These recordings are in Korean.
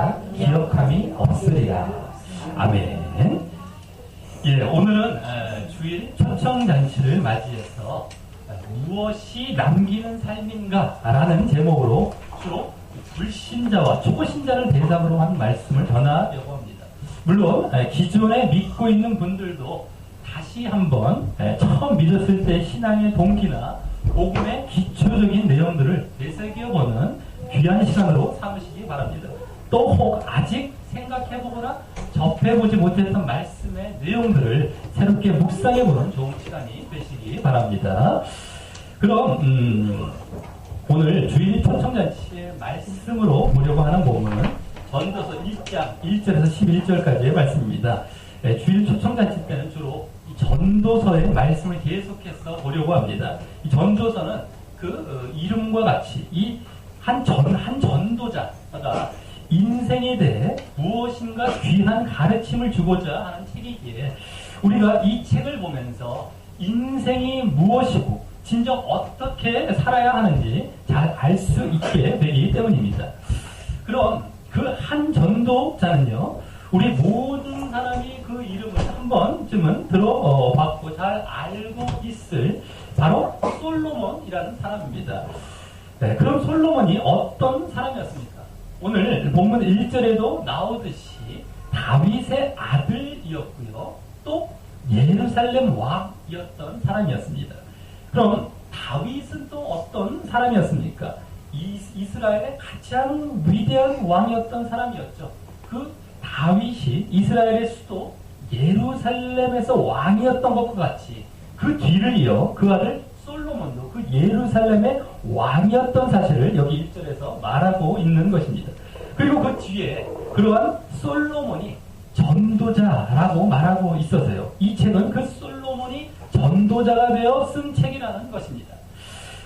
다 기억함이 없으리라. 아멘. 예, 오늘은 주일 초청잔치를 맞이해서 무엇이 남기는 삶인가 라는 제목으로 주로 불신자와 초신자를 대상으로 한 말씀을 전하려고 합니다. 물론 기존에 믿고 있는 분들도 다시 한번 처음 믿었을 때 신앙의 동기나 복음의 기초적인 내용들을 되새겨보는 귀한 시간으로 삼으시기 바랍니다. 또 혹 아직 생각해보거나 접해보지 못했던 말씀의 내용들을 새롭게 묵상해보는 좋은 시간이 되시기 바랍니다. 그럼 오늘 주일 초청잔치의 말씀으로 보려고 하는 본문은 전도서 1장 1절에서 11절까지의 말씀입니다. 주일 초청잔치 때는 주로 이 전도서의 말씀을 계속해서 보려고 합니다. 이 전도서는 그 이름과 같이 이 한 전도자가 인생에 대해 무엇인가 귀한 가르침을 주고자 하는 책이기에 우리가 이 책을 보면서 인생이 무엇이고 진정 어떻게 살아야 하는지 잘 알 수 있게 되기 때문입니다. 그럼 그 한 전도자는요, 우리 모든 사람이 그 이름을 한 번쯤은 들어봤고 잘 알고 있을 바로 솔로몬이라는 사람입니다. 네, 그럼 솔로몬이 어떤 사람이었습니까? 오늘 본문 1절에도 나오듯이 다윗의 아들이었고요. 또 예루살렘 왕이었던 사람이었습니다. 그럼 다윗은 또 어떤 사람이었습니까? 이스라엘의 가장 위대한 왕이었던 사람이었죠. 그 다윗이 이스라엘의 수도 예루살렘에서 왕이었던 것과 같이 그 뒤를 이어 그 아들 솔로몬도 그 예루살렘의 왕이었던 사실을 여기 1절에서 말하고 있는 것입니다. 그리고 그 뒤에 그러한 솔로몬이 전도자라고 말하고 있어서요. 이 책은 그 솔로몬이 전도자가 되어 쓴 책이라는 것입니다.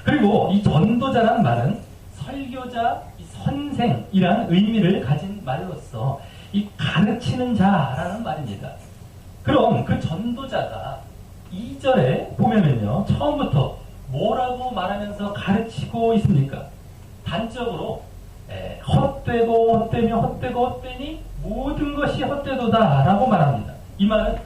그리고 이 전도자란 말은 설교자, 선생이라는 의미를 가진 말로서 이 가르치는 자라는 말입니다. 그럼 그 전도자가 2절에 보면은요, 처음부터 뭐라고 말하면서 가르치고 있습니까? 단적으로 헛되고 헛되며 헛되고 헛되니 모든 것이 헛되도다 라고 말합니다. 이 말은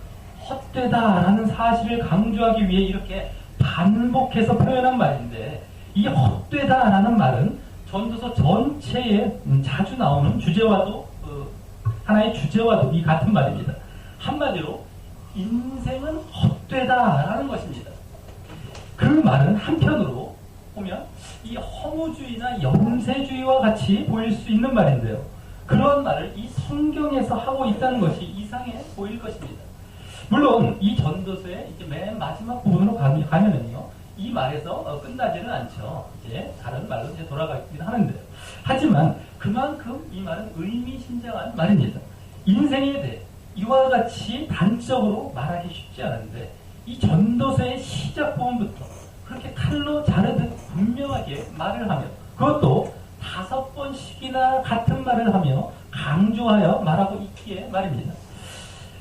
헛되다라는 사실을 강조하기 위해 이렇게 반복해서 표현한 말인데, 이 헛되다라는 말은 전도서 전체에 자주 나오는 주제와도 하나의 주제와도 이 같은 말입니다. 한마디로 인생은 헛되다라는 것입니다. 그 말은 한편으로 보면 이 허무주의나 염세주의와 같이 보일 수 있는 말인데요. 그런 말을 이 성경에서 하고 있다는 것이 이상해 보일 것입니다. 물론 이 전도서의 이제 맨 마지막 부분으로 가면은요, 이 말에서 끝나지는 않죠. 이제 다른 말로 이제 돌아가긴 하는데요. 하지만 그만큼 이 말은 의미심장한 말입니다. 인생에 대해 이와 같이 단적으로 말하기 쉽지 않은데, 이 전도서의 시작 부분부터 그렇게 칼로 자르듯 분명하게 말을 하며, 그것도 5번씩이나 같은 말을 하며 강조하여 말하고 있기에 말입니다.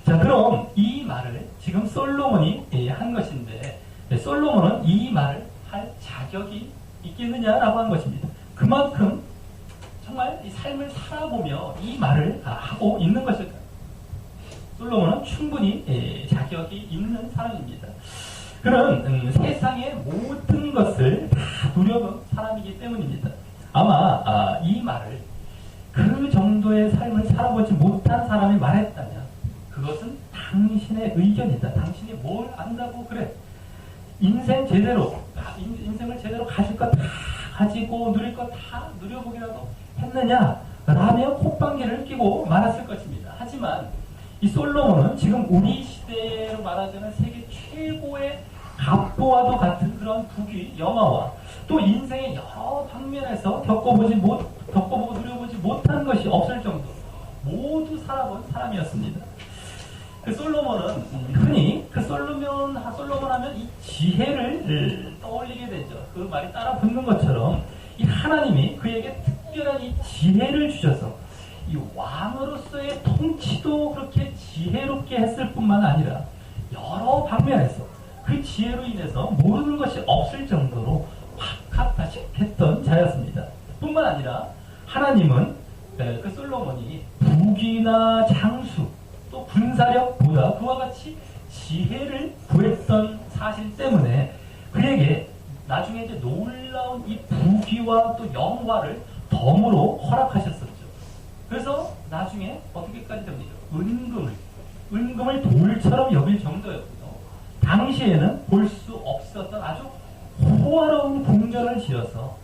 자, 그럼 이 말을 지금 솔로몬이 한 것인데, 솔로몬은 이 말을 할 자격이 있겠느냐라고 한 것입니다. 그만큼 정말 이 삶을 살아보며 이 말을 하고 있는 것일까요? 솔로몬은 충분히 자격이 있는 사람입니다. 그는 세상의 모든 것을 다 누려본 사람이기 때문입니다. 아마 이 말을 그 정도의 삶을 살아보지 못한 사람이 말했다면 그것은 당신의 의견이다. 당신이 뭘 안다고 그래. 인생을 제대로 가질 것 다 가지고 누릴 것 다 누려보기라도 했느냐? 라며 콧방귀를 끼고 말았을 것입니다. 하지만 이 솔로몬은 지금 우리 시대로 말하자면 세계 최고의 갑부와도 같은 그런 부귀, 영화와 또 인생의 여러 방면에서 겪어보고 누려보지 못한 것이 없을 정도로 모두 살아본 사람이었습니다. 그 솔로몬은 흔히 그 솔로몬 하면 이 지혜를 떠올리게 되죠. 그 말이 따라 붙는 것처럼 이 하나님이 그에게 특별한 이 지혜를 주셔서 이 왕으로서의 통치도 그렇게 지혜롭게 했을 뿐만 아니라 여러 방면에서 그 지혜로 인해서 모르는 것이 없을 정도로 확학다식했던 자였습니다. 뿐만 아니라 하나님은 그 솔로몬이 무기나 장수, 또 군사력보다 그와 같이 지혜를 구했던 사실 때문에 그에게 나중에 이제 놀라운 이 부귀와 또 영화를 덤으로 허락하셨었죠. 그래서 나중에 어떻게까지 됩니까? 은금을 돌처럼 여길 정도였고요. 당시에는 볼 수 없었던 아주 호화로운 궁전을 지어서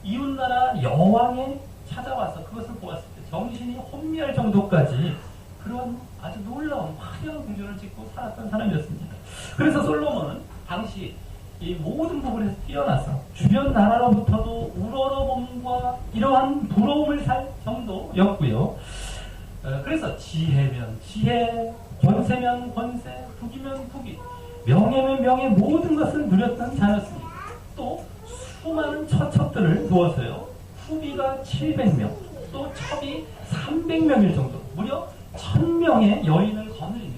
이웃나라 여왕에 찾아와서 그것을 보았을 때 정신이 혼미할 정도까지 그런 아주 놀라운 화려한 궁전을 짓고 살았던 사람이었습니다. 그래서 솔로몬은 당시 이 모든 부분에서 뛰어나서 주변 나라로부터도 우러러봄과 이러한 부러움을 살 정도였고요. 그래서 지혜면 지혜, 권세면 권세, 부귀면 부귀, 명예면 명예, 모든 것을 누렸던 자였습니다. 또 수많은 처첩들을 두어서요, 후비가 700명, 또 첩이 300명일 정도, 무려 1000명의 여인을 거느리며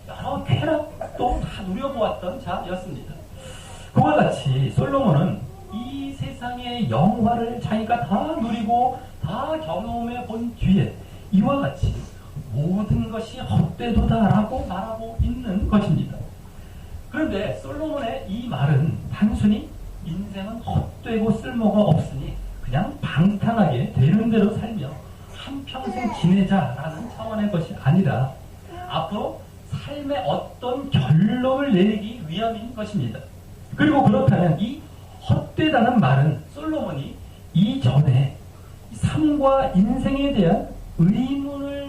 여러 쾌락도 다 누려보았던 자였습니다. 그와 같이 솔로몬은 이 세상의 영화를 자기가 다 누리고 다 경험해 본 뒤에 이와 같이 모든 것이 헛되도다라고 말하고 있는 것입니다. 그런데 솔로몬의 이 말은 단순히 인생은 헛되고 쓸모가 없으니 그냥 방탕하게 되는 대로 살며 한평생 지내자라는 차원의 것이 아니라 앞으로 삶의 어떤 결론을 내리기 위함인 것입니다. 그리고 그렇다면 이 헛되다는 말은 솔로몬이 이전에 삶과 인생에 대한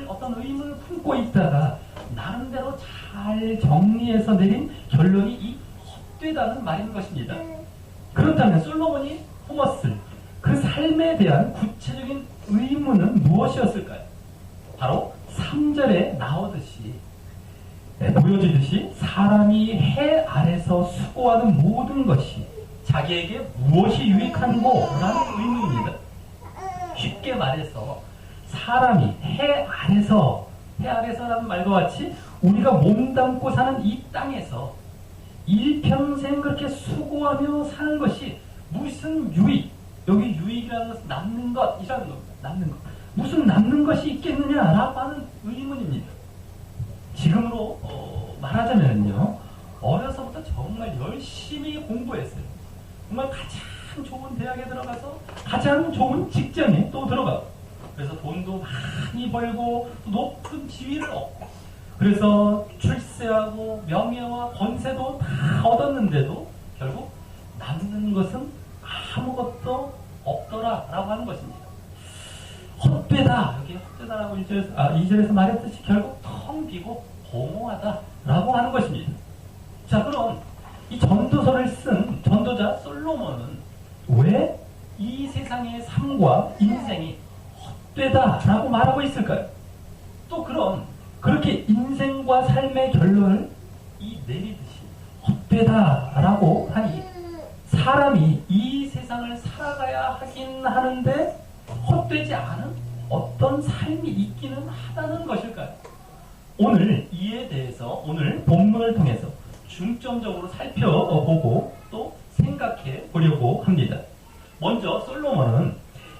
어떤 의문을 품고 있다가 나름대로 잘 정리해서 내린 결론이 이 헛되다는 말인 것입니다. 그렇다면 솔로몬이 품었을 그 삶에 대한 구체적인 의문은 무엇이었을까요? 바로 3절에 나오듯이 보여지듯이 사람이 해 아래서 수고하는 모든 것이 자기에게 무엇이 유익한고? 라는 의문입니다. 쉽게 말해서 사람이 해 아래서라는 말과 같이 우리가 몸담고 사는 이 땅에서 일평생 그렇게 수고하며 사는 것이 무슨 유익, 여기 유익이라는 것은 남는 것이라는 겁니다. 남는 것. 무슨 남는 것이 있겠느냐라고 하는 의문입니다. 지금으로 말하자면요, 어려서부터 정말 열심히 공부했어요. 정말 가장 좋은 대학에 들어가서 가장 좋은 직장에 또 들어가고, 그래서 돈도 많이 벌고 높은 지위를 얻고, 그래서 출세하고 명예와 권세도 다 얻었는데도 결국 남는 것은 아무것도 없더라라고 하는 것입니다. 헛되다, 여기 헛되다라고 2절에서 말했듯이 결국 텅 비고 공허하다라고 하는 것입니다. 자, 그럼 이 전도서를 쓴 전도자 솔로몬은 왜 이 세상의 삶과 인생이 헛되다라고 말하고 있을까요? 또 그럼 그렇게 인생과 삶의 결론을 내리듯이 헛되다라고 하니 사람이 이 세상을 살아가야 하긴 하는데 헛되지 않은 어떤 삶이 있기는 하다는 것일까요? 오늘 이에 대해서 오늘 본문을 통해서 중점적으로 살펴보고 또 생각해 보려고 합니다. 먼저 솔로몬은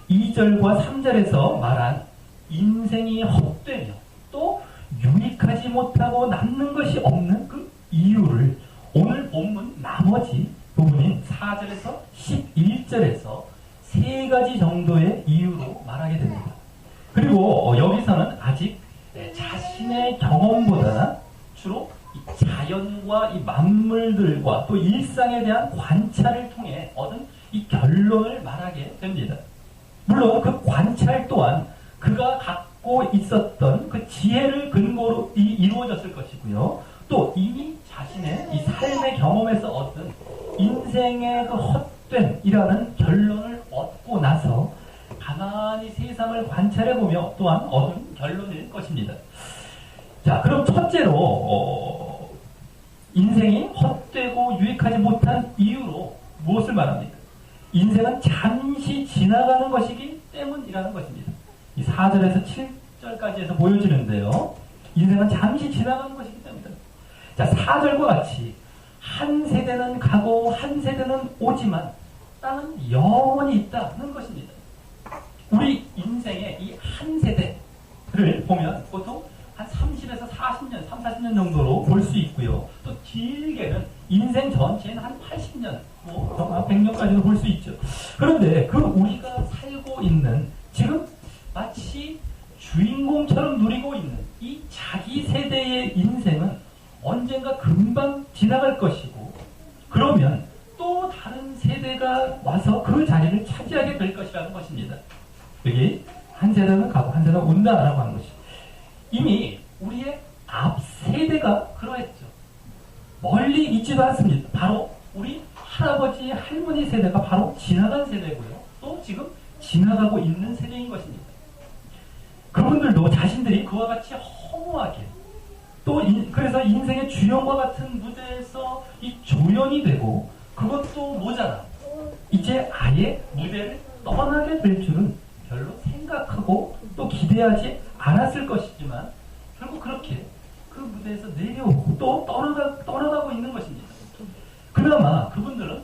2절과 3절에서 말한 인생이 헛되며 또 유익하지 못하고 남는 것이 없는 그 이유를 오늘 본문 나머지 부분인 4절에서 11절에서 세 가지 정도의 이유로 말하게 됩니다. 그리고 여기서는 아직 자신의 경험보다 주로 이 자연과 이 만물들과 또 일상에 대한 관찰을 통해 얻은 이 결론을 말하게 됩니다. 물론 그 관찰 또한 그가 갖고 있었던 그 지혜를 근거로 이루어졌을 것이고요. 또 이미 자신의 이 삶의 경험에서 얻은 인생의 그 헛됨이라는 결론을 얻고 나서 가만히 세상을 관찰해보며 또한 얻은 결론일 것입니다. 자, 그럼 첫째로 인생이 헛되고 유익하지 못한 이유로 무엇을 말합니까? 인생은 잠시 지나가는 것이기 때문이라는 것입니다. 이 4절에서 7절까지에서 보여지는데요. 인생은 잠시 지나가는 것이기 때문이다. 자, 4절과 같이 한 세대는 가고 한 세대는 오지만 땅은 영원히 있다는 것입니다. 우리 인생의 이 한 세대를 보면 보통 한 30에서 40년, 3, 40년 정도로 볼 수 있고요. 또 길게는 인생 전체는 한 80년, 뭐 100년까지도 볼 수 있죠. 그런데 그 우리가 살고 있는 지금 마치 주인공처럼 누리고 있는 이 자기 세대의 인생은 언젠가 금방 지나갈 것이고, 그러면 또 다른 세대가 와서 그 자리를 차지하게 될 것이라는 것입니다. 여기 한 세대는 가고 한 세대는 온다라고 하는 것이 이미 우리의 앞 세대가 그러했죠. 멀리 있지도 않습니다. 바로 우리 할아버지, 할머니 세대가 바로 지나간 세대고요. 또 지금 지나가고 있는 세대인 것입니다. 그분들도 자신들이 그와 같이 허무하게 또 그래서 인생의 주연과 같은 무대에서 이 조연이 되고, 그것도 모자라 이제 아예 무대를 떠나게 될 줄은 별로 생각하고 또 기대하지 않았을 것이지만 결국 그렇게 그 무대에서 내려오고 또 떠나가고 있는 것입니다. 그나마 그분들은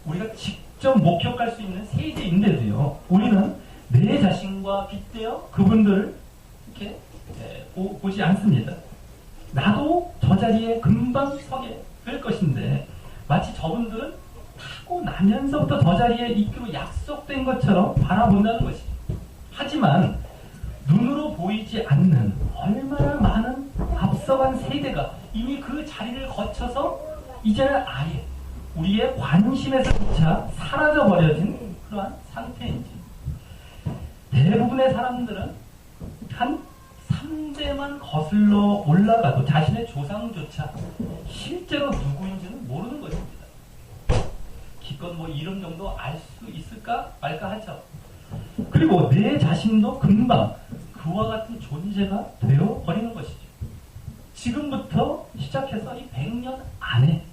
우리가 직접 목격할 수 있는 세대인데도요, 우리는 내 자신과 빗대어 그분들을 이렇게 보지 않습니다. 나도 저 자리에 금방 서게 될 것인데 마치 저분들은 타고 나면서부터 저 자리에 있기로 약속된 것처럼 바라본다는 것이죠. 하지만 눈으로 보이지 않는 얼마나 많은 앞서간 세대가 이미 그 자리를 거쳐서 이제는 아예 우리의 관심에서조차 사라져버려진 그러한 상태인지, 대부분의 사람들은 한 3대만 거슬러 올라가도 자신의 조상조차 실제로 누구인지는 모르는 것입니다. 기껏 뭐 이름 정도 알 수 있을까 말까 하죠. 그리고 내 자신도 금방 그와 같은 존재가 되어버리는 것이죠. 지금부터 시작해서 이 100년 안에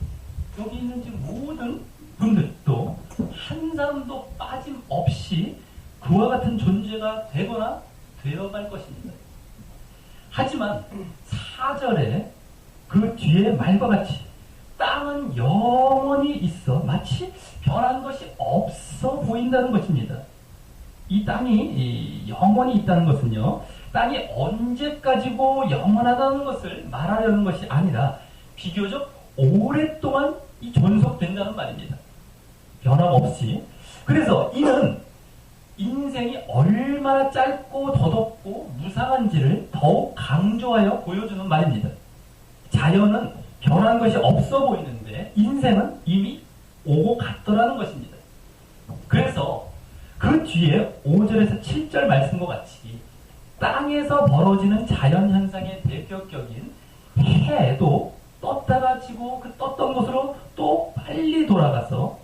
여기 있는 지금 모든 분들도 한 사람도 빠짐없이 그와 같은 존재가 되거나 되어갈 것입니다. 하지만 4절에 그 뒤에 말과 같이 땅은 영원히 있어 마치 변한 것이 없어 보인다는 것입니다. 이 땅이 영원히 있다는 것은요, 땅이 언제까지고 영원하다는 것을 말하려는 것이 아니라 비교적 오랫동안 이 존속된다는 말입니다. 변함없이. 그래서 이는 인생이 얼마나 짧고 더덥고 무상한지를 더욱 강조하여 보여주는 말입니다. 자연은 변한 것이 없어 보이는데 인생은 이미 오고 갔더라는 것입니다. 그래서 그 뒤에 5절에서 7절 말씀과 같이 땅에서 벌어지는 자연현상의 대표격인 해도 떴다가 지고 그 떴던 곳으로 또 빨리 돌아가서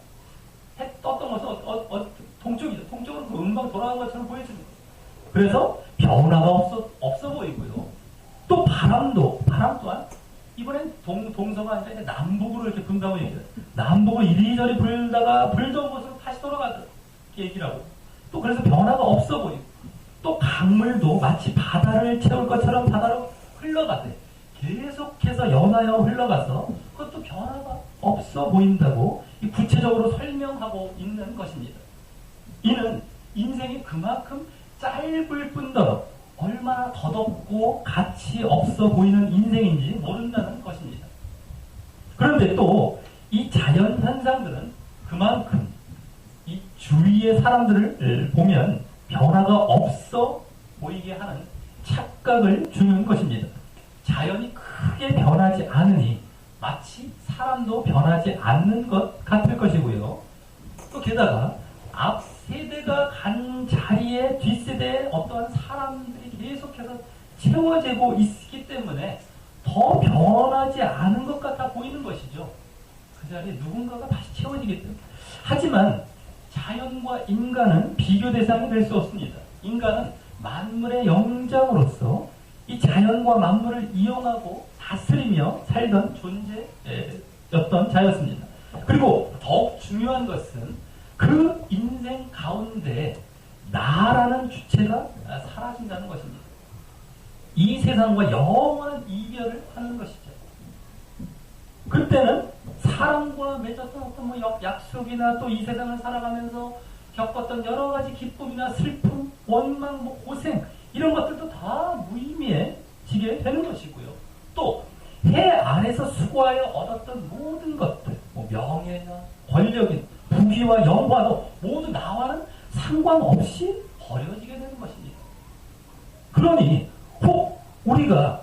해 떴던 곳은 동쪽이죠. 동쪽으로 금방 돌아간 것처럼 보여지는 거예요. 그래서 변화가 없어 보이고요. 또 바람 또한 이번엔 동서가 아니라 남북으로 이렇게 분다고 얘기해요. 남북을 이리저리 불던 곳으로 다시 돌아가더라고요. 얘기를 하고. 또 그래서 변화가 없어 보이고, 또 강물도 마치 바다를 채울 것처럼 바다로 흘러가대 계속해서 연하여 흘러가서 그것도 변화가 없어 보인다고 구체적으로 설명하고 있는 것입니다. 이는 인생이 그만큼 짧을 뿐더러 얼마나 더덥고 가치 없어 보이는 인생인지 모른다는 것입니다. 그런데 또 이 자연현상들은 그만큼 이 주위의 사람들을 보면 변화가 없어 보이게 하는 착각을 주는 것입니다. 자연이 크게 변하지 않으니 마치 사람도 변하지 않는 것 같을 것이고요. 또 게다가 앞 세대가 간 자리에 뒷세대에 어떠한 사람들이 계속해서 채워지고 있기 때문에 더 변하지 않은 것 같아 보이는 것이죠. 그 자리에 누군가가 다시 채워지기 때문에. 하지만 자연과 인간은 비교 대상이 될 수 없습니다. 인간은 만물의 영장으로서 이 자연과 만물을 이용하고 다스리며 살던 존재였던 자였습니다. 그리고 더욱 중요한 것은 그 인생 가운데 나라는 주체가 사라진다는 것입니다. 이 세상과 영원한 이별을 하는 것이죠. 그때는 사람과 맺었던 어떤 약속이나 또 이 세상을 살아가면서 겪었던 여러 가지 기쁨이나 슬픔, 원망, 고생 이런 것들도 다 무의미해 되는 것이고요. 또 해 아래서 수고하여 얻었던 모든 것들, 뭐 명예나 권력인 부귀와 영화도 모두 나와는 상관없이 버려지게 되는 것입니다. 그러니 혹 우리가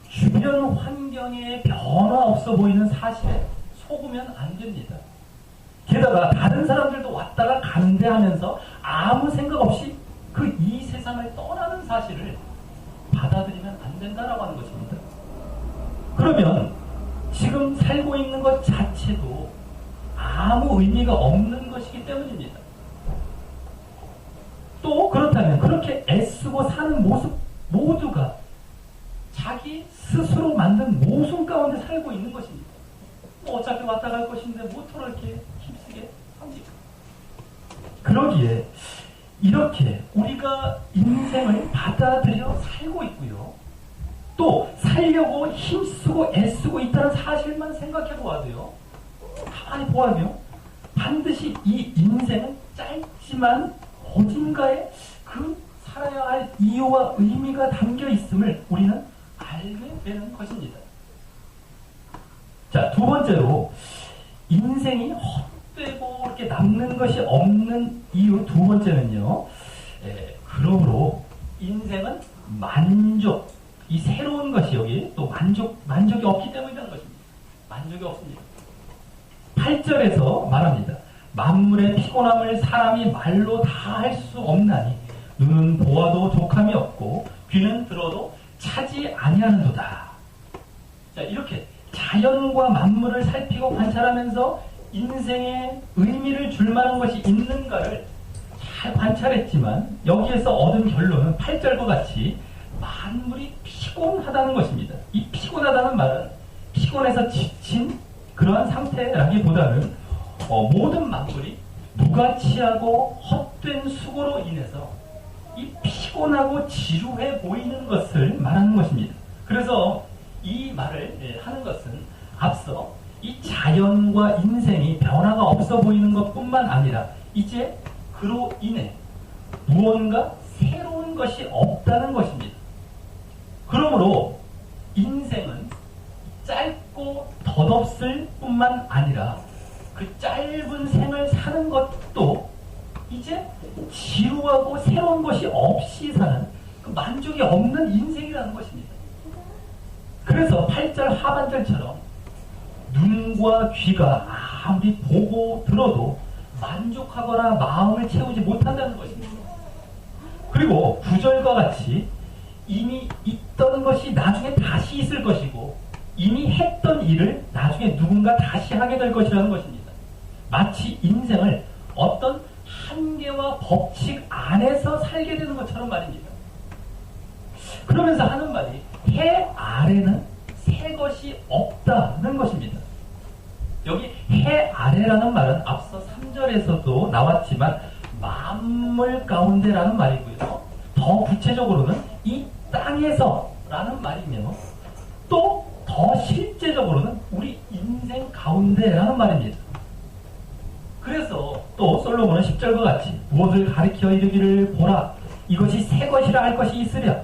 주변 환경에 변화 없어 보이는 사실에 속으면 안 됩니다. 게다가 다른 사람들도 왔다가 간대 하면서 아무 생각 없이 그 이 세상을 떠나는 사실을 받아들이면 안 된다라고 하는 것입니다. 그러면 지금 살고 있는 것 자체도 아무 의미가 없는 것이기 때문입니다. 또 그렇다면 그렇게 애쓰고 사는 모습 모두가 자기 스스로 만든 모순 가운데 살고 있는 것입니다. 뭐 어차피 왔다 갈 것인데 뭐토록 이렇게 힘쓰게 합니까? 그러기에 이렇게 우리가 인생을 받아들여 살고 있고요. 또 살려고 힘쓰고 애쓰고 있다는 사실만 생각해 보아도요. 가만히 보아도요. 반드시 이 인생은 짧지만 어딘가에 그 살아야 할 이유와 의미가 담겨 있음을 우리는 알게 되는 것입니다. 자, 두 번째로 인생이 헛되고 이렇게 남는 것이 없는 이유 두 번째는요. 그러므로 인생은 만족, 이 새로운 것이 여기 또 만족이 없기 때문이라는 것입니다. 만족이 없습니다. 8절에서 말합니다. 만물의 피곤함을 사람이 말로 다 할 수 없나니 눈은 보아도 족함이 없고 귀는 들어도 차지 아니하는도다. 자, 이렇게 자연과 만물을 살피고 관찰하면서 인생에 의미를 줄 만한 것이 있는가를 잘 관찰했지만 여기에서 얻은 결론은 8절과 같이 만물이 피곤하다는 것입니다. 이 피곤하다는 말은 피곤해서 지친 그러한 상태라기보다는 모든 만물이 무가치하고 헛된 수고로 인해서 이 피곤하고 지루해 보이는 것을 말하는 것입니다. 그래서 이 말을 하는 것은 앞서 이 자연과 인생이 변화가 없어 보이는 것뿐만 아니라 이제 그로 인해 무언가 새로운 것이 없다는 것입니다. 그러므로 인생은 짧고 덧없을 뿐만 아니라 그 짧은 생을 사는 것도 이제 지루하고 새로운 것이 없이 사는 그 만족이 없는 인생이라는 것입니다. 그래서 8절 하반절처럼 눈과 귀가 아무리 보고 들어도 만족하거나 마음을 채우지 못한다는 것입니다. 그리고 9절과 같이 이미 있던 것이 나중에 다시 있을 것이고 이미 했던 일을 나중에 누군가 다시 하게 될 것이라는 것입니다. 마치 인생을 어떤 한계와 법칙 안에서 살게 되는 것처럼 말입니다. 그러면서 하는 말이 해 아래는 새 것이 없다는 것입니다. 여기 해 아래라는 말은 앞서 3절에서도 나왔지만 만물 가운데라는 말이고요. 더 구체적으로는 이 땅에서라는 말이며 또 더 실제적으로는 우리 인생 가운데라는 말입니다. 그래서 또 솔로몬은 10절과 같이 무엇을 가리켜 이르기를 보라 이것이 새 것이라 할 것이 있으랴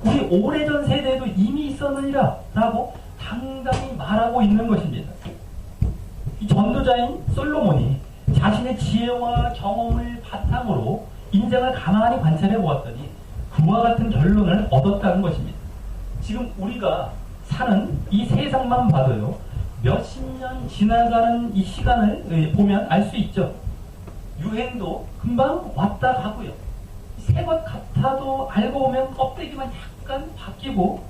우리 오래전 세대에도 이미 있었느니라 라고 당당히 말하고 있는 것입니다. 이 전도자인 솔로몬이 자신의 지혜와 경험을 바탕으로 인생을 가만히 관찰해 보았더니 그와 같은 결론을 얻었다는 것입니다. 지금 우리가 사는 이 세상만 봐도요. 몇십 년 지나가는 이 시간을 보면 알 수 있죠. 유행도 금방 왔다 가고요. 새 것 같아도 알고 보면 껍데기만 약간 바뀌고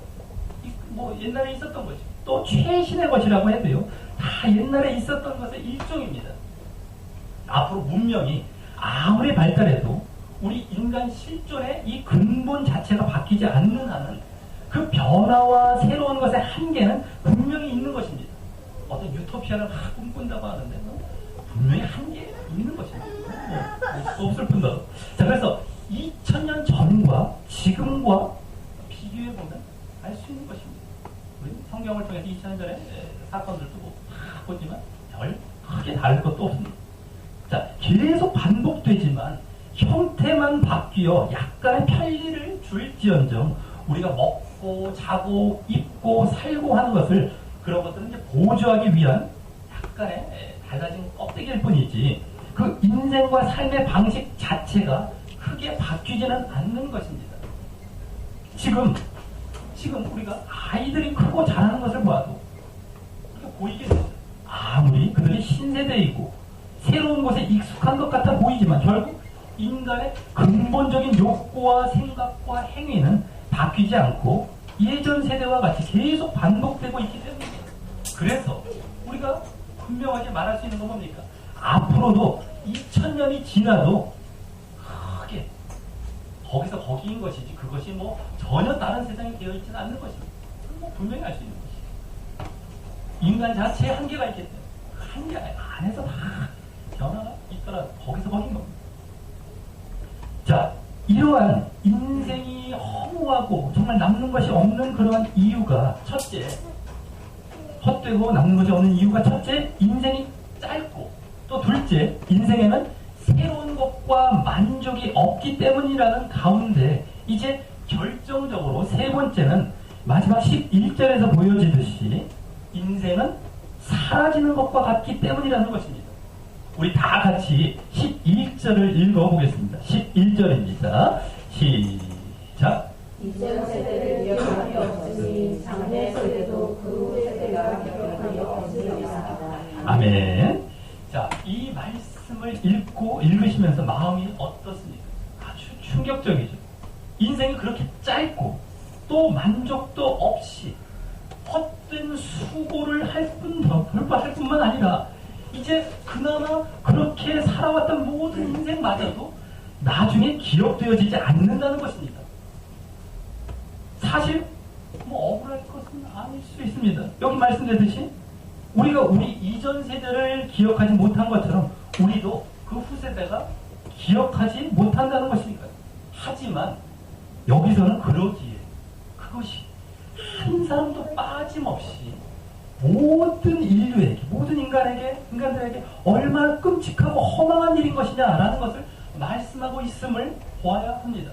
뭐 옛날에 있었던 거죠. 또 최신의 것이라고 해도요. 다 옛날에 있었던 것의 일종입니다. 앞으로 문명이 아무리 발달해도 우리 인간 실존의 이 근본 자체가 바뀌지 않는 한은 그 변화와 새로운 것의 한계는 분명히 있는 것입니다. 어떤 유토피아를 막 꿈꾼다고 하는데 분명히 한계 있는 것입니다. 없을 뿐더러. 자, 그래서 2000년 전과 지금과 비교해보면 알 수 있는 것입니다. 우리 성경을 통해서 2000년 전에 사건들도 막 보지만 별 크게 다를 것도 없습니다. 자, 계속 반복되지만 형태만 바뀌어 약간의 편리를 줄지언정 우리가 먹고 먹고 자고 입고 살고 하는 것을 그런 것들은 이제 보조하기 위한 약간의 달라진 껍데기일 뿐이지 그 인생과 삶의 방식 자체가 크게 바뀌지는 않는 것입니다. 지금 우리가 아이들이 크고 자라는 것을 보아도 보이겠습니다. 아무리 그들이 신세대이고 새로운 곳에 익숙한 것 같아 보이지만 결국 인간의 근본적인 욕구와 생각과 행위는 바뀌지 않고 예전 세대와 같이 계속 반복되고 있기 때문입니다. 그래서 우리가 분명하게 말할 수 있는 건 뭡니까? 앞으로도 2000년이 지나도 크게 거기서 거기인 것이지 그것이 뭐 전혀 다른 세상이 되어 있지는 않는 것입니다. 뭐 분명히 알 수 있는 것이죠. 인간 자체에 한계가 있기 때문에 그 한계 안에서 다 변화가 있더라 거기서 거긴 겁니다. 자, 이러한 인생이 허무하고 정말 남는 것이 없는 그러한 이유가 첫째, 헛되고 남는 것이 없는 이유가 첫째, 인생이 짧고 또 둘째, 인생에는 새로운 것과 만족이 없기 때문이라는 가운데 이제 결정적으로 세 번째는 마지막 11절에서 보여지듯이 인생은 사라지는 것과 같기 때문이라는 것입니다. 우리 다 같이 11절을 읽어보겠습니다. 11절입니다. 시작. 이전 세대를 기억함이 없으니 장래 세대도 그 후 세대가 기억함이 없으리라. 아멘. 자, 이 말씀을 읽으시면서 마음이 어떻습니까? 아주 충격적이죠. 인생이 그렇게 짧고 또 만족도 없이 헛된 수고를 할 뿐만 아니라 이제 그나마 그렇게 살아왔던 모든 인생마저도 나중에 기억되어지지 않는다는 것입니다. 사실 뭐 억울할 것은 아닐 수 있습니다. 여기 말씀드렸듯이 우리가 우리 이전 세대를 기억하지 못한 것처럼 우리도 그 후세대가 기억하지 못한다는 것입니다. 하지만 여기서는 그러기에 그것이 한 사람도 빠짐없이 모든 인류에게, 모든 인간들에게 얼마나 끔찍하고 허망한 일인 것이냐라는 것을 말씀하고 있음을 보아야 합니다.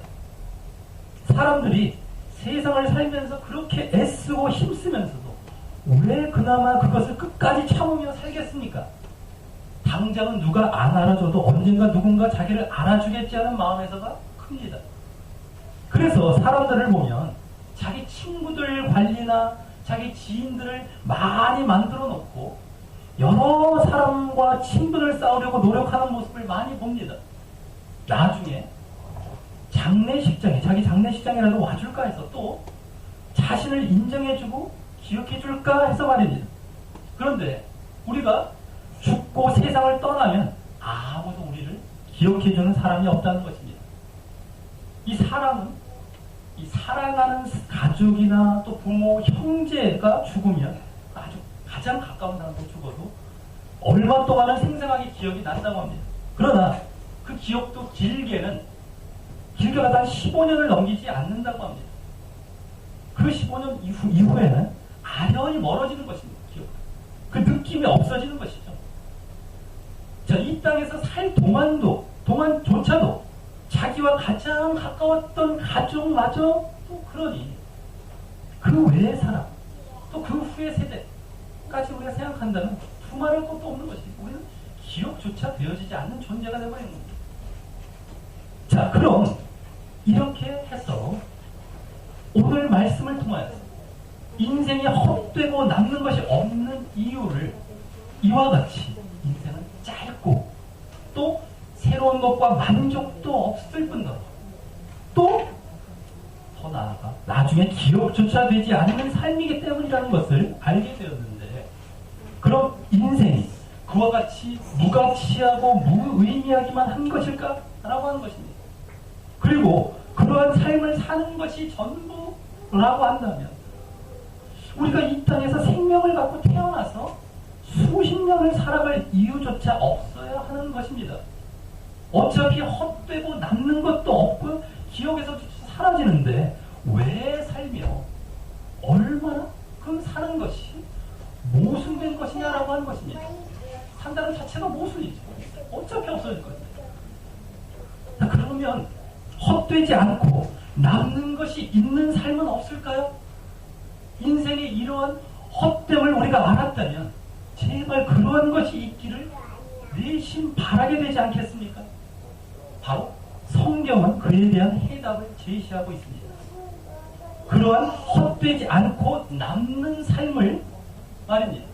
사람들이 세상을 살면서 그렇게 애쓰고 힘쓰면서도 왜 그나마 그것을 끝까지 참으며 살겠습니까? 당장은 누가 안 알아줘도 언젠가 누군가 자기를 알아주겠지 하는 마음에서가 큽니다. 그래서 사람들을 보면 자기 친구들 관리나 자기 지인들을 많이 만들어 놓고 여러 사람과 친분을 쌓으려고 노력하는 모습을 많이 봅니다. 나중에 장례식장에 자기 장례식장이라도 와줄까 해서 또 자신을 인정해주고 기억해줄까 해서 말입니다. 그런데 우리가 죽고 세상을 떠나면 아무도 우리를 기억해주는 사람이 없다는 것입니다. 이 사람은 이 사랑하는 가족이나 또 부모, 형제가 죽으면 아주 가장 가까운 사람도 죽어도 얼마 동안은 생생하게 기억이 난다고 합니다. 그러나 그 기억도 길게 가다 15년을 넘기지 않는다고 합니다. 그 15년 이후에는 아련히 멀어지는 것입니다. 기억. 그 느낌이 없어지는 것이죠. 자, 이 땅에서 살 동안조차도 자기와 가장 가까웠던 가족마저 또 그러니 그 외의 사람, 또 그 후의 세대까지 우리가 생각한다면 두말할 것도 없는 것이고 우리는 기억조차 되어지지 않는 존재가 되어버리는 겁니다. 자, 그럼 이렇게 해서 오늘 말씀을 통하여서 인생이 헛되고 남는 것이 없는 이유를 이와 같이 인생은 짧고 또 새로운 것과 만족도 없을 뿐더러 또 더 나아가 나중에 기억조차 되지 않는 삶이기 때문이라는 것을 알게 되었는데 그럼 인생이 그와 같이 무가치하고 무의미하기만 한 것일까? 라고 하는 것입니다. 그리고 그러한 삶을 사는 것이 전부라고 한다면 우리가 이 땅에서 생명을 갖고 태어나서 수십 년을 살아갈 이유조차 없어야 하는 것입니다. 어차피 헛되고 남는 것도 없고 기억에서 사라지는데 왜 살며 얼마나 그 사는 것이 모순된 것이냐라고 하는 것입니다. 산다는 자체가 모순이죠. 어차피 없어질 겁니다. 그러면 헛되지 않고 남는 것이 있는 삶은 없을까요? 인생의 이러한 헛됨을 우리가 알았다면 제발 그러한 것이 있기를 내심 바라게 되지 않겠습니까? 바로 성경은 그에 대한 해답을 제시하고 있습니다. 그러한 헛되지 않고 남는 삶을 말입니다.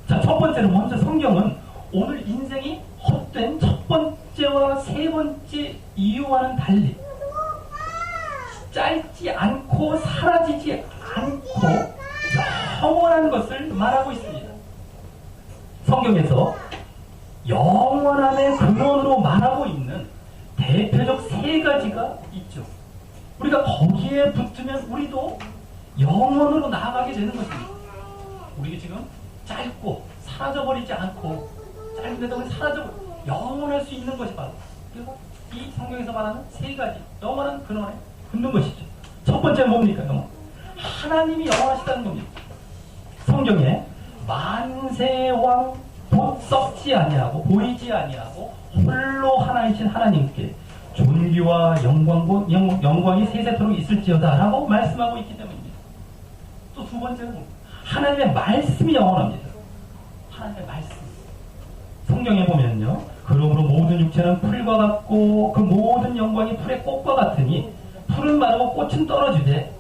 자, 첫 번째로 먼저 성경은 오늘 인생이 헛된 첫 번째와 세 번째 이유와는 달리 짧지 않고 사라지지 않고 영원한 것을 말하고 있습니다. 성경에서 영원함의 근원으로 말하고 있는 대표적 세 가지가 있죠. 우리가 거기에 붙으면 우리도 영원으로 나아가게 되는 것입니다. 우리가 지금 짧고 사라져버리지 않고 짧은데도 영원할 수 있는 것이 바로 그래서 이 성경에서 말하는 세 가지 영원한 근원에 붙는 것이죠. 첫 번째는 뭡니까? 하나님이 영원하시다는 겁니다. 성경에 만세왕 곧 썩지 아니하고 보이지 아니하고 홀로 하나이신 하나님께 존귀와 영광이 세세토록 있을지어다 라고 말씀하고 있기 때문입니다. 또 두 번째는 하나님의 말씀이 영원합니다. 하나님의 말씀. 성경에 보면요, 그러므로 모든 육체는 풀과 같고 그 모든 영광이 풀의 꽃과 같으니 풀은 마르고 꽃은 떨어지되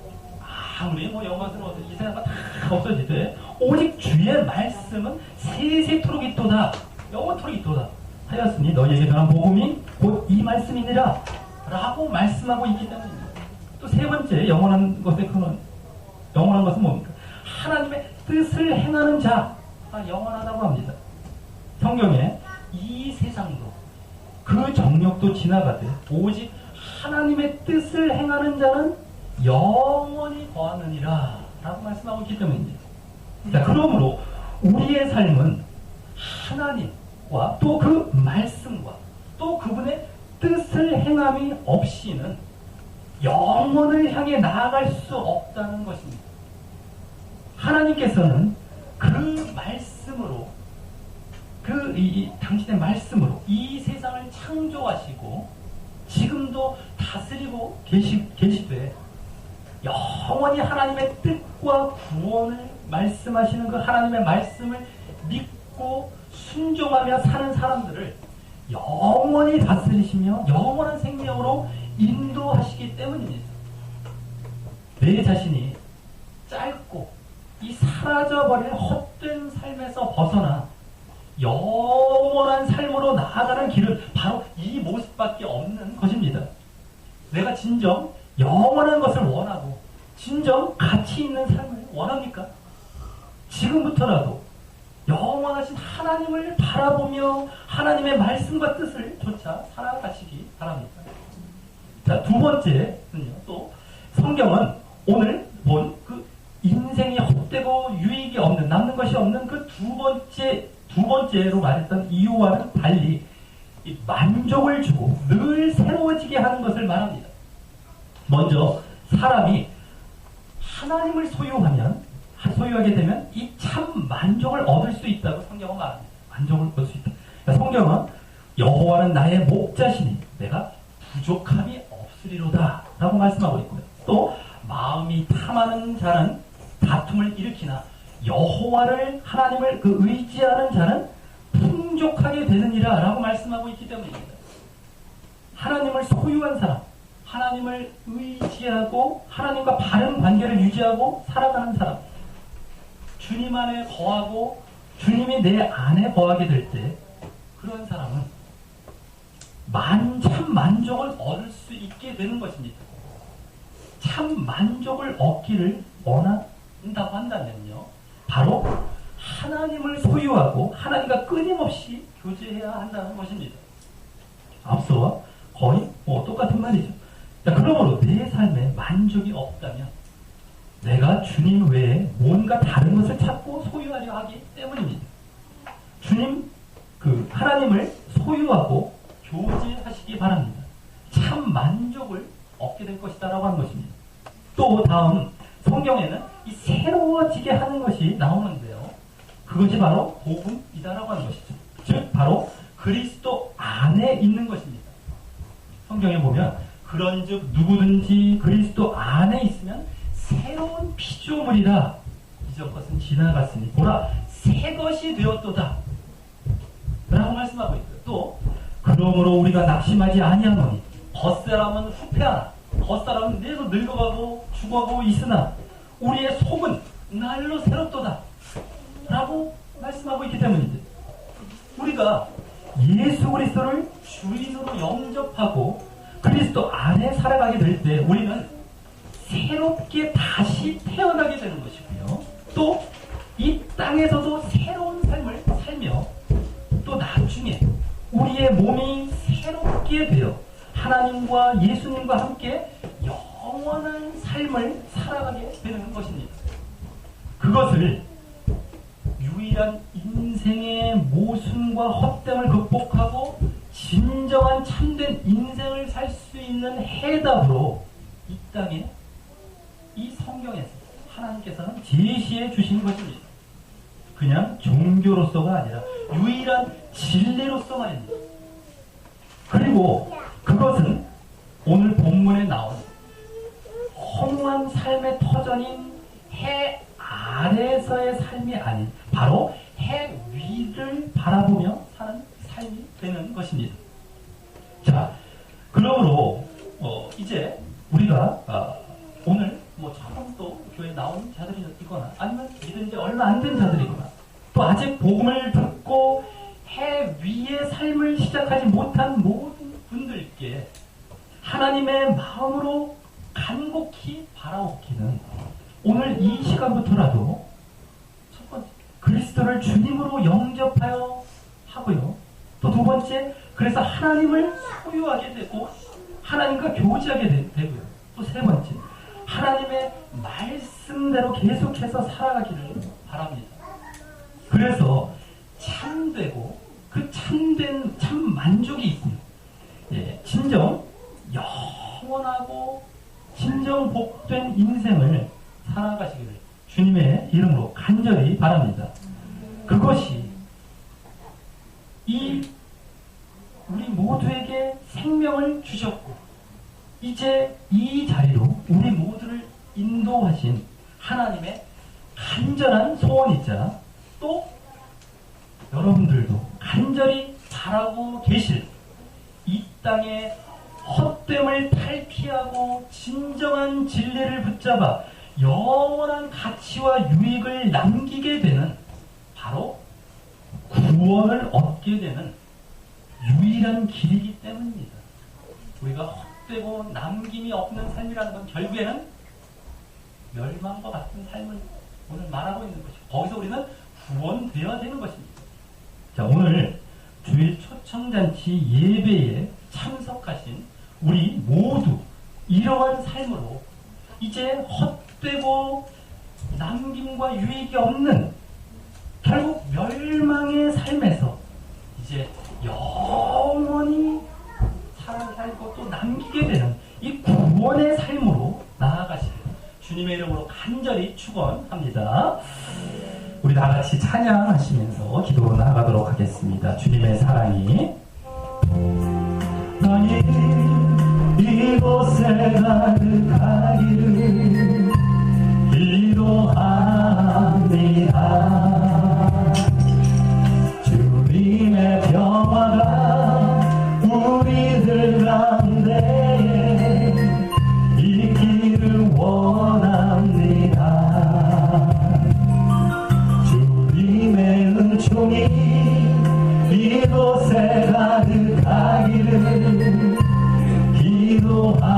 아무리 영광스러워도 이 세상은 다 없어지되 오직 주의 말씀은 세세토록 있도다 영원토록 있도다 하였으니 너희에게 전한 복음이 곧 이 말씀이니라 라고 말씀하고 있기 때문입니다. 또 세 번째 영원한 것의 근원, 영원한 것은 뭡니까? 하나님의 뜻을 행하는 자가 영원하다고 합니다. 성경에 이 세상도 그 정력도 지나가되 오직 하나님의 뜻을 행하는 자는 영원히 거하느니라 라고 말씀하고 있기 때문입니다. 자, 그러므로 우리의 삶은 하나님과 또 그 말씀과 또 그분의 뜻을 행함이 없이는 영원을 향해 나아갈 수 없다는 것입니다. 하나님께서는 그 말씀으로 당신의 말씀으로 이 세상을 창조하시고 지금도 다스리고 계시되 영원히 하나님의 뜻과 구원을 말씀하시는 그 하나님의 말씀을 믿고 순종하며 사는 사람들을 영원히 다스리시며 영원한 생명으로 인도하시기 때문입니다. 내 자신이 짧고 이 사라져버릴 헛된 삶에서 벗어나 영원한 삶으로 나아가는 길은 바로 이 모습밖에 없는 것입니다. 내가 진정 영원한 것을 원하고 진정 가치 있는 삶을 원합니까? 지금부터라도 영원하신 하나님을 바라보며 하나님의 말씀과 뜻을 쫓아 살아가시기 바랍니다. 자, 두 번째는요, 또 성경은 오늘 본 그 인생이 헛되고 유익이 없는, 남는 것이 없는 그 두 번째로 말했던 이유와는 달리 이 만족을 주고 늘 새로워지게 하는 것을 말합니다. 먼저 사람이 하나님을 소유하게 되면 이 참 만족을 얻을 수 있다고 성경은 말합니다. 만족을 얻을 수 있다. 그러니까 성경은 여호와는 나의 목자시니 내가 부족함이 없으리로다 라고 말씀하고 있고요. 또 마음이 탐하는 자는 다툼을 일으키나 여호와를 하나님을 의지하는 자는 풍족하게 되느니라 라고 말씀하고 있기 때문입니다. 하나님을 소유한 사람, 하나님을 의지하고 하나님과 바른 관계를 유지하고 살아가는 사람, 주님 안에 거하고 주님이 내 안에 거하게 될 때 그런 사람은 참 만족을 얻을 수 있게 되는 것입니다. 참 만족을 얻기를 원한다고 한다면요, 바로 하나님을 소유하고 하나님과 끊임없이 교제해야 한다는 것입니다. 앞서와 거의 똑같은 말이죠. 자, 그러므로 내 삶에 만족이 없다면 내가 주님 외에 뭔가 다른 것을 찾고 소유하려 하기 때문입니다. 주님, 하나님을 소유하고 교제하시기 바랍니다. 참 만족을 얻게 될 것이다 라고 하는 것입니다. 또 다음 성경에는 이 새로워지게 하는 것이 나오는데요, 그것이 바로 복음이다라고 하는 것이죠. 즉 바로 그리스도 안에 있는 것입니다. 성경에 보면 그런즉 누구든지 그리스도 안에 있으면 새로운 피조물이라. 이전 것은 지나갔으니 보라 새 것이 되었도다 라고 말씀하고 있고요. 또 그러므로 우리가 낙심하지 아니하노니 겉사람은 후패하나 겉사람은 내도 늙어가고 죽어가고 있으나 우리의 속은 날로 새롭도다 라고 말씀하고 있기 때문인데, 우리가 예수 그리스도를 주인으로 영접하고 그리스도 안에 살아가게 될 때 우리는 새롭게 다시 태어나게 되는 것이고요. 또 이 땅에서도 새로운 삶을 살며 또 나중에 우리의 몸이 새롭게 되어 하나님과 예수님과 함께 영원한 삶을 살아가게 되는 것입니다. 그것을 유일한 인생의 모순과 헛됨을 극복하고 진정한 참된 인생을 살 수 있는 해답으로 이 땅에 이 성경에서 하나님께서는 제시해 주신 것입니다. 그냥 종교로서가 아니라 유일한 진리로서 말입니다. 그리고 그것은 오늘 본문에 나온 허무한 삶의 터전인 해 아래에서의 삶이 아닌 바로 해 위를 바라보며 사는 삶이 되는 것입니다. 자, 그러므로 이제 우리가 오늘 처음 또 교회에 나온 자들이거나 아니면 믿은 지 얼마 안 된 자들이거나 또 아직 복음을 듣고 해 위의 삶을 시작하지 못한 모든 분들께 하나님의 마음으로 간곡히 바라옵기는 오늘 이 시간부터라도 첫 번째 그리스도를 주님으로 영접하여 하고요. 또 두 번째 그래서 하나님을 소유하게 되고 하나님과 교제하게 되고요. 또 세 번째 하나님의 말씀대로 계속해서 살아가기를 바랍니다. 그래서 참되고 그 참된 참 만족이 있고요. 진정 영원하고 진정 복된 인생을 살아가시기를 주님의 이름으로 간절히 바랍니다. 그것이 우리 모두에게 생명을 주셨고 이제 이 자리로 우리 모두를 인도하신 하나님의 간절한 소원이자 또 여러분들도 간절히 바라고 계실 이 땅의 헛됨을 탈피하고 진정한 진리를 붙잡아 영원한 가치와 유익을 남기게 되는 바로 구원을 얻게 되는 유일한 길이기 때문입니다. 우리가 헛되고 남김이 없는 삶이라는 건 결국에는 멸망과 같은 삶을 오늘 말하고 있는 것이고 거기서 우리는 구원되어야 되는 것입니다. 자, 오늘 주일 초청잔치 예배에 참석하신 우리 모두 이러한 삶으로 이제 헛되고 남김과 유익이 없는 결국 멸망의 삶에서 이제 영원히 살고 또 남기게 되는 이 구원의 삶으로 나아가시길 주님의 이름으로 간절히 축원합니다. 우리 다 같이 찬양하시면서 기도로 나아가도록 하겠습니다. 주님의 사랑이 너희 이곳에 가득하기를 기도합니다. 주님의 평화가 우리들 가운데 있기를 원합니다. 주님의 은총이 이곳에 가득하기를 기도합니다.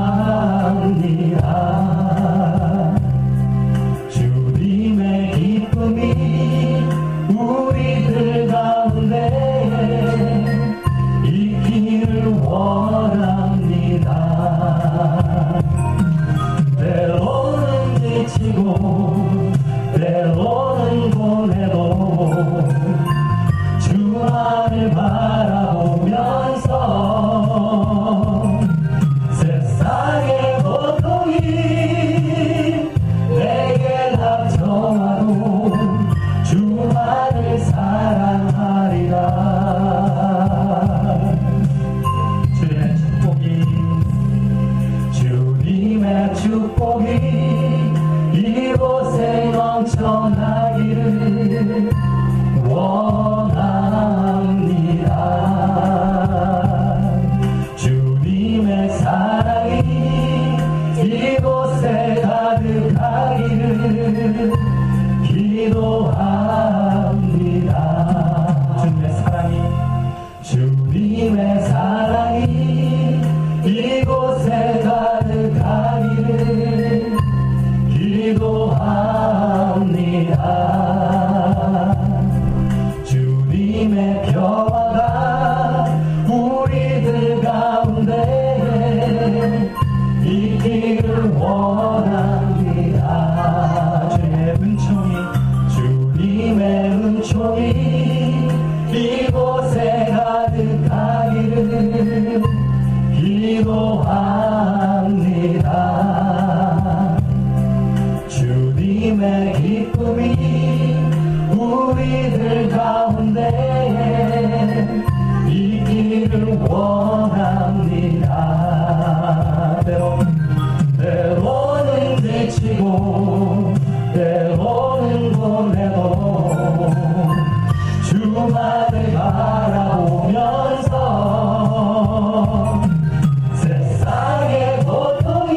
축복이 이곳에 넘쳐나기를 원합니다. 주님의 사랑이 이곳에 가득하기를 기도합니다. 주님의 사랑이 이곳에 가득하기를 기도합니다. 주님의 평화가 우리들 가운데 있기를 원합니다. 주님의 은총이 이곳에 가득하기를 기도합니다. 주님의 기쁨이 우리들 가운데 있기를 원합니다. 때로는 지치고 때로는 고뇌도 주만을 바라보면서 세상의 고통이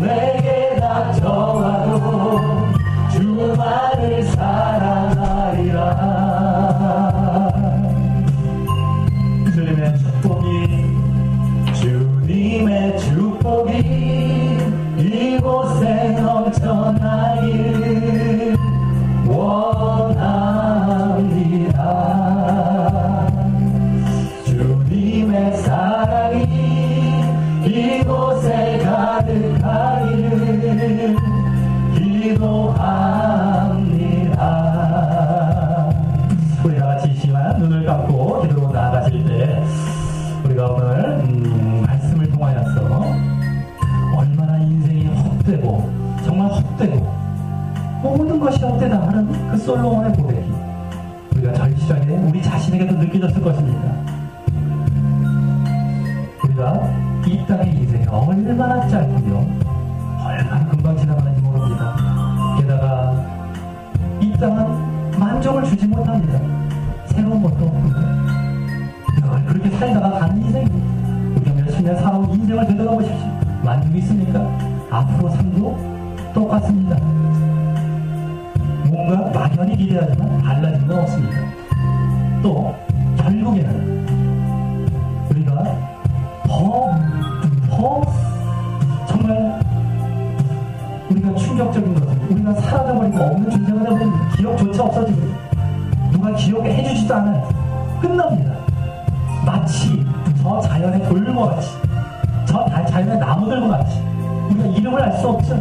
내게 닥쳐와도 주만을 사랑하리라. 주님의 축복이 이곳에 넘쳐나기를 원합니다. 주님의 사랑이 이곳에 가득하기를 기도합니다. 우리 다같이 이 시간 눈을 감고 기도로 나아가실 때 우리가 오늘 말씀을 통하여서 얼마나 인생이 헛되고 정말 헛되고 모든 것이 헛되다 하는 그 솔로몬의 고백이 우리가 절실하게 우리 자신에게도 느껴졌을 것입니다. 우리가 이 땅의 인생이 얼마나 짧으며 얼마나 금방 지나가는지 모릅니다. 게다가 이 땅은 만족을 주지 못합니다. 새로운 것도 없습니다. 늘 그렇게 살다가 가는 인생입니다. 우리가 몇십 년 살아온 인생을 되돌아보십시오. 만족이 있습니까? 앞으로 삶도 똑같습니다. 뭔가 막연히 기대하지만 달라진 건 없습니다. 또 결국에는 우리가 더 정말 우리가 충격적인 것은 우리가 사라져버리고 없는 존재가 되어버립니다. 기억조차 없어지고 누가 기억해 주지도 않아요. 끝납니다. 마치 저 자연의 돌과 같이 저 자연의 나무들과 같이 우리가 이름을 알 수 없죠.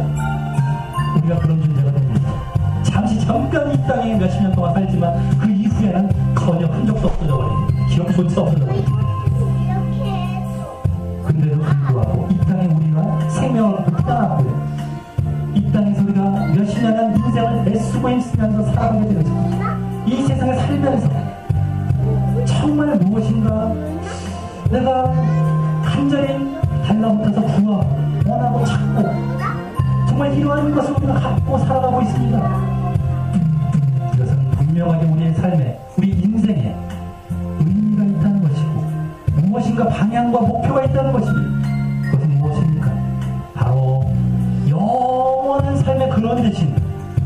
우리가 그런 존재가 됩니다. 잠시 잠깐 이 땅에 몇십 년 동안 살지만 그 이후에는 전혀 흔적도 없어져 버립니다. 기억조차 없어져 버립니다. 근데도 불구하고 이 땅에 우리가 생명을 태어났고요. 이 땅에서 우리가 몇십 년간 인생을 애쓰고 있으면서 살아가게 되죠. 이 세상에 살면서 정말 무엇인가 내가 간절히 달라붙어서 구하고 원하고 찾고 정말 이러한 것을 우리가 갖고 살아가고 있습니다. 이것은 분명하게 우리의 삶에 우리 인생에 의미가 있다는 것이고 무엇인가 방향과 목표가 있다는 것입니다. 그것은 무엇입니까? 바로 영원한 삶의 근원 되신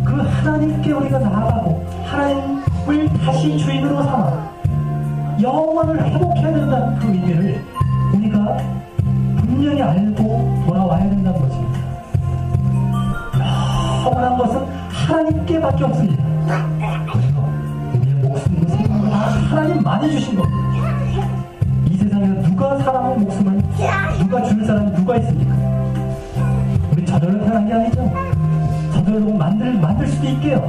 그 하나님께 우리가 나아가고 하나님을 다시 주인으로 삼아 영원을 회복해야 된다는 그 의미를 우리가 분명히 알고 돌아와야 된다는 것입니다. 영원한 것은 하나님께밖에 없습니다. 그래서 우리의 목숨도 생명도 하나님만이 주신 겁니다. 이 세상에서 누가 사람의 목숨을 누가 줄 사람이 누가 있습니까? 우리 저절로 태어난 게 아니죠. 저절로 만들 수도 있게요.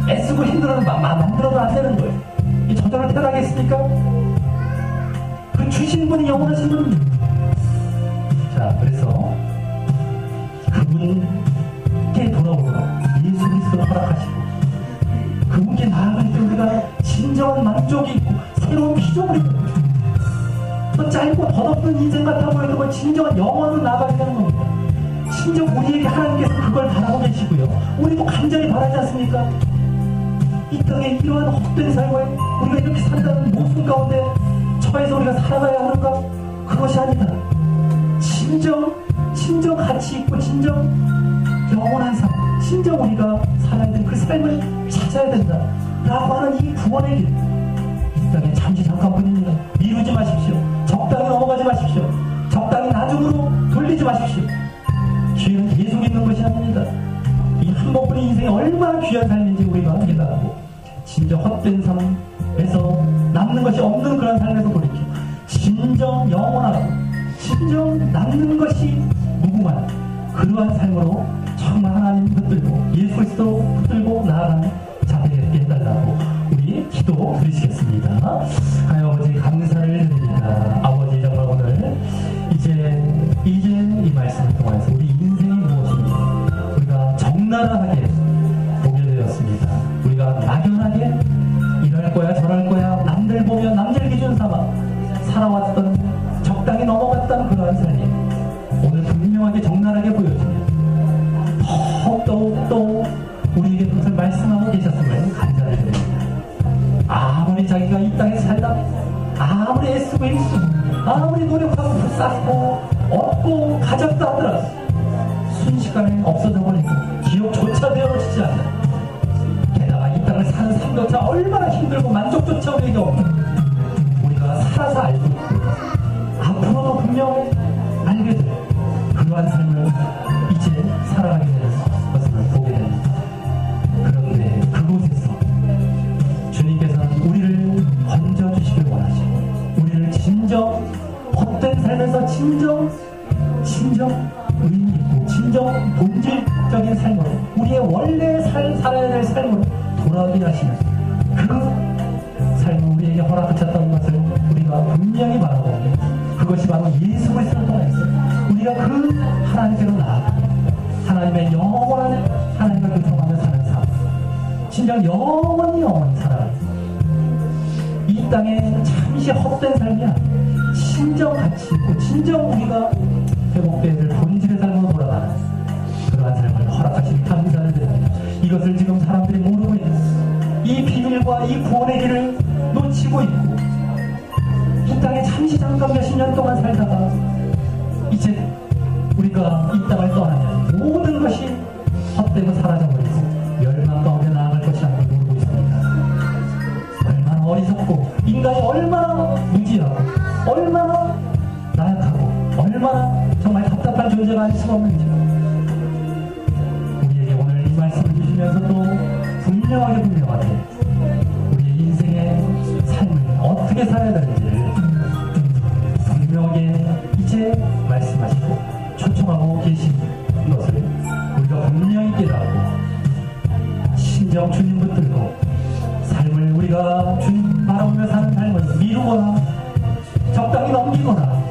애쓰고 힘들어도 만들어도 안 되는 거예요. 이 저절로 태어나겠습니까? 그 주신 분이 영원하신 분입니다. 자, 그래서 그분께 돌아오고 예수 그리스도를 허락하시고 그분께 나아갈 때 우리가 진정한 만족이 있고 새로운 피조물이 됩니다. 또 짧고 덧없는 인생 같아 보여도 그 진정한 영원으로 나가게 되는 겁니다. 진정 우리에게 하나님께서 그걸 바라고 계시고요. 우리도 간절히 바라지 않습니까? 이 땅에 이러한 헛된 삶을 우리가 이렇게 산다는 모순 가운데 처해서 우리가 살아가야 하는가? 그것이 아니다. 진정 가치 있고 진정 영원한 삶, 진정 우리가 살아야 되는 그 삶을 찾아야 된다 라고 하는 이 구원의 길, 이 땅에 잠시 잠깐뿐입니다. 미루지 마십시오. 적당히 넘어가지 마십시오. 적당히 나중으로 돌리지 마십시오. 기회는 계속 있는 것이 아닙니다. 이 한 번뿐인 인생이 얼마나 귀한 삶인지 우리가 깨달고 진정 헛된 삶에서 남는 것이 없는 그런 삶에서 돌이켜 진정 영원하고 진정 남는 것이 무궁한 그러한 삶으로 정말 하나님 붙들고 예수 그리스도 붙들고 나아가는 자들에게 해달라고 우리 기도 드리시겠습니다. 하나님 아버지 감사를 드립니다. 아버지 정말 오늘 이제 이 말씀을 통해서 우리 인생이 무엇인지 우리가 적나라하게 보게 되었습니다. 우리가 막연하게 이럴 거야 저럴 거야 남들 보면 남들 기준 삼아 살아왔던 적당히 넘어갔던 그러한 삶이 오늘 분명하게 적나라하게 보여지면 더욱더 우리에게 그것을 말씀하고 계셨음을 감사를 드립니다. 아무리 자기가 이 땅에 살다 아무리 애쓰고 힘쓰고 아무리 노력하고 쌓고 얻고 가졌다 하더라도 순식간에 없어져 버리고 기억조차 되어지지 않는, 게다가 이 땅을 사는 삶조차 얼마나 힘들고 만족조차 우리에게 없는 우리가 살아서 알고 있고 앞으로도 분명 알게 될 그러한 삶을 이제 살아가게 되는 것을 보게 됩니다. 그런데 그곳에서 주님께서는 우리를 건져주시길 원하시고 우리를 진정 헛된 삶에서 진정 의미 있고 진정 본질적인 삶으로 우리의 원래 살아야 될 삶으로 돌아오게 하시는 그 삶을 우리에게 허락하셨다는 것을 우리가 분명히 바라고 그것이 바로 예수 그리스도를 통해서 우리가 그 하나님께로 나아가 하나님의 영원한 하나님을 교통하며 사는 삶, 진정 영원히 살아가는 이 땅에 잠시 헛된 삶이 아니라 진정 가치 있고 진정 우리가 회복되어야 될 본질의 삶으로 돌아가는 그러한 삶을 허락하시니 감사를 드립니다. 이것을 지금 사람들이 모르고 있는 이 비밀과 이 구원의 길을 놓치고 있고 이 땅에 잠시 잠깐 몇십 년 동안 살다가 이제 우리가 이 땅을 떠나면 모든 것이 헛되고 사라져버리고 멸망 가운데 나아갈 것이라는 걸 모르고 있습니다. 얼마나 어리석고 인간이 얼마나 무지하고 얼마나 나약하고 얼마나 정말 답답한 존재가 아닐 수가 없는지 우리에게 오늘 이 말씀을 주시면서도 분명하게 우리의 인생의 삶을 어떻게 살아야 되는지를 분명하게 이제 말씀하시고 초청하고 계신 것을 우리가 분명히 깨닫고 신정 주님 붙들고 삶을 우리가 주님 바라보며 사는 삶을 미루거나 적당히 넘기거나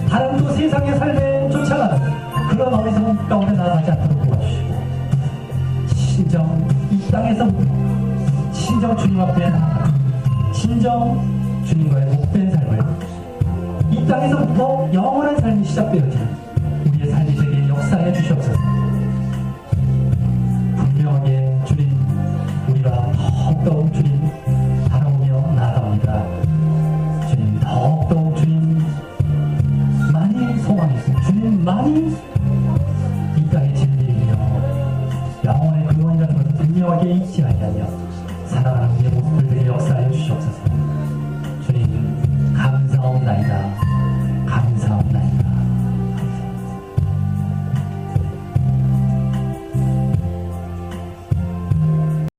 다른 또 세상의 삶에 쫓아가는 그런 어리석은 가운데 나아가지 않도록 도와주시고 신정 이 땅에서부터 신정 주님 앞에 나아가 신정 주님과의 복된 삶을 이 땅에서부터 영원한 삶이 시작되어지는 우리의 삶이 되게 역사해 주시옵소서. 분명하게 주님 우리가 더욱더 주님 바라보며 나아갑니다. 주님 더욱더 주님 많이 소망했고 주님 많이 이 땅의 진리이며 영원의 근원이라는 것을 분명하게 잊지 아니하며 살아가는 우리의 모습을 되게 역사해 주시옵소서.